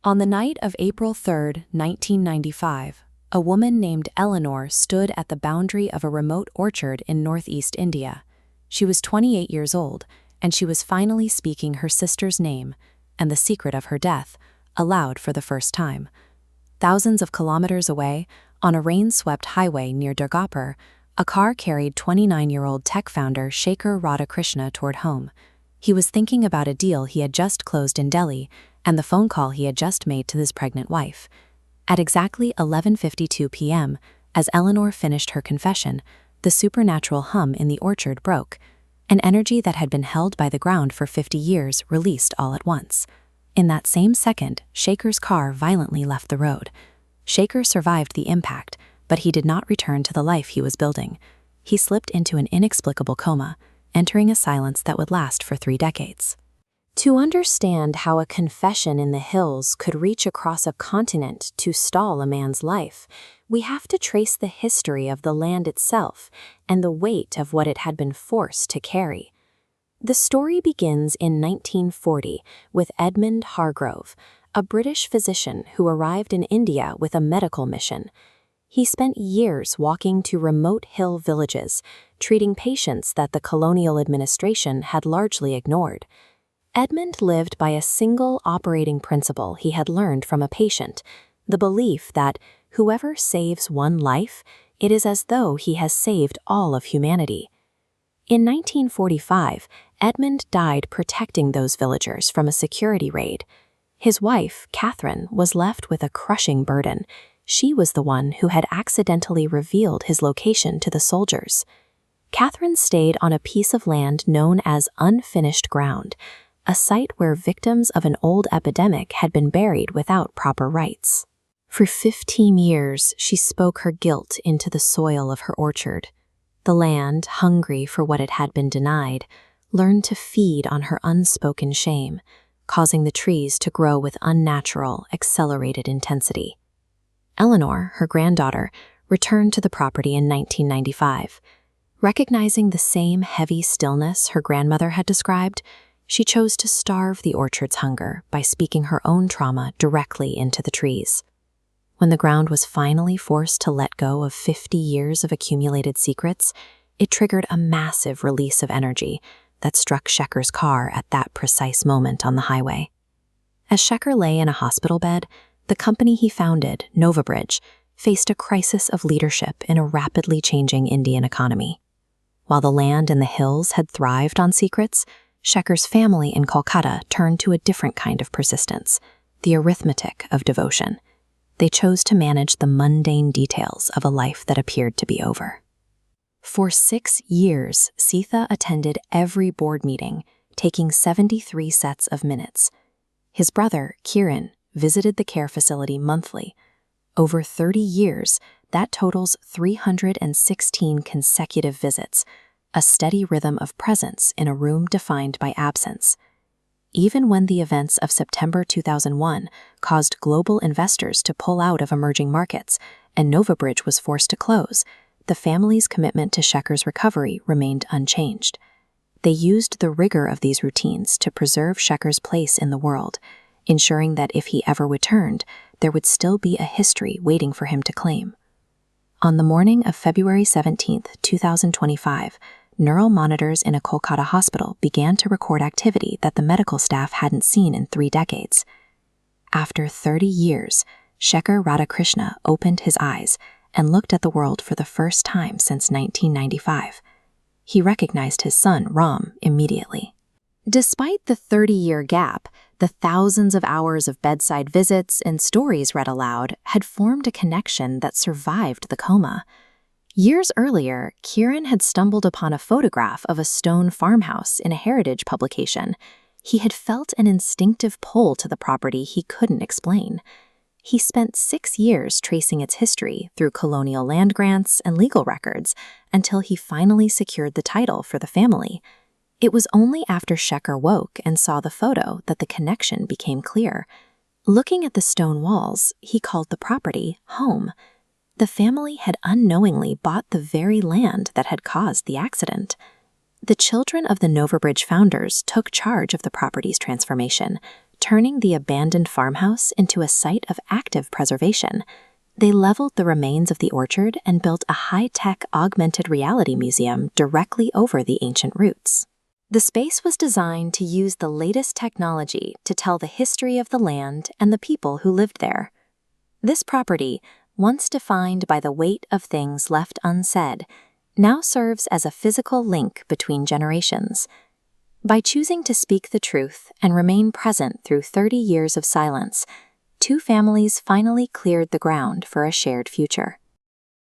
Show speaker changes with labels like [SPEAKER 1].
[SPEAKER 1] On the night of April 3, 1995, a woman named Eleanor stood at the boundary of a remote orchard in northeast India. She was 28 years old, and she was finally speaking her sister's name and the secret of her death aloud for the first time. Thousands of kilometers away, on a rain-swept highway near Durgapur, a car carried 29-year-old tech founder Shekhar toward home. He was thinking about a deal he had just closed in Delhi and the phone call he had just made to his pregnant wife. At exactly 11:52 p.m., as Eleanor finished her confession, the supernatural hum in the orchard broke. An energy that had been held by the ground for 50 years released all at once. In that same second, Shekhar's car violently left the road. Shekhar survived the impact, but he did not return to the life he was building. He slipped into an inexplicable coma, entering a silence that would last for 3 decades. To understand how a confession in the hills could reach across a continent to stall a man's life, we have to trace the history of the land itself and the weight of what it had been forced to carry. The story begins in 1940 with Edmund a British physician who arrived in India with a medical mission. He spent years walking to remote hill villages, treating patients that the colonial administration had largely ignored. Edmund lived by a single operating principle he had learned from a patient, the belief that whoever saves one life, it is as though he has saved all of humanity. In 1945, Edmund died protecting those villagers from a security raid. His wife, Catherine, was left with a crushing burden. She was the one who had accidentally revealed his location to the soldiers. Catherine stayed on a piece of land known as unfinished ground, a site where victims of an old epidemic had been buried without proper rites. For 15 years, she spoke her guilt into the soil of her orchard. The land, hungry for what it had been denied, learned to feed on her unspoken shame, causing the trees to grow with unnatural, accelerated intensity. Eleanor, her granddaughter, returned to the property in 1995. Recognizing the same heavy stillness her grandmother had described, she chose to starve the orchard's hunger by speaking her own trauma directly into the trees. When the ground was finally forced to let go of 50 years of accumulated secrets, it triggered a massive release of energy that struck Shekhar's car at that precise moment on the highway. As Shekhar lay in a hospital bed, the company he founded, NovaBridge, faced a crisis of leadership in a rapidly changing Indian economy. While the land and the hills had thrived on secrets, Shekhar's family in Kolkata turned to a different kind of persistence, the arithmetic of devotion. They chose to manage the mundane details of a life that appeared to be over. For 6 years, Sitha attended every board meeting, taking 73 sets of minutes. His brother, Kiran, visited the care facility monthly. Over 30 years, that totals 316 consecutive visits, a steady rhythm of presence in a room defined by absence. Even when the events of September 2001 caused global investors to pull out of emerging markets and NovaBridge was forced to close, the family's commitment to Shekhar's recovery remained unchanged. They used the rigor of these routines to preserve Shekhar's place in the world, ensuring that if he ever returned, there would still be a history waiting for him to claim. On the morning of February 17, 2025, neural monitors in a Kolkata hospital began to record activity that the medical staff hadn't seen in 3 decades. After 30 years, Shekhar opened his eyes and looked at the world for the first time since 1995. He recognized his son, Ram, immediately. Despite the 30-year gap, the thousands of hours of bedside visits and stories read aloud had formed a connection that survived the coma. Years earlier, Kiran had stumbled upon a photograph of a stone farmhouse in a heritage publication. He had felt an instinctive pull to the property he couldn't explain. He spent 6 years tracing its history through colonial land grants and legal records until he finally secured the title for the family. It was only after Shekhar woke and saw the photo that the connection became clear. Looking at the stone walls, he called the property home. The family had unknowingly bought the very land that had caused the accident. The children of the NovaBridge founders took charge of the property's transformation, turning the abandoned farmhouse into a site of active preservation. They leveled the remains of the orchard and built a high-tech augmented reality museum directly over the ancient roots. The space was designed to use the latest technology to tell the history of the land and the people who lived there. This property, once defined by the weight of things left unsaid, now serves as a physical link between generations. By choosing to speak the truth and remain present through 30 years of silence, two families finally cleared the ground for a shared future.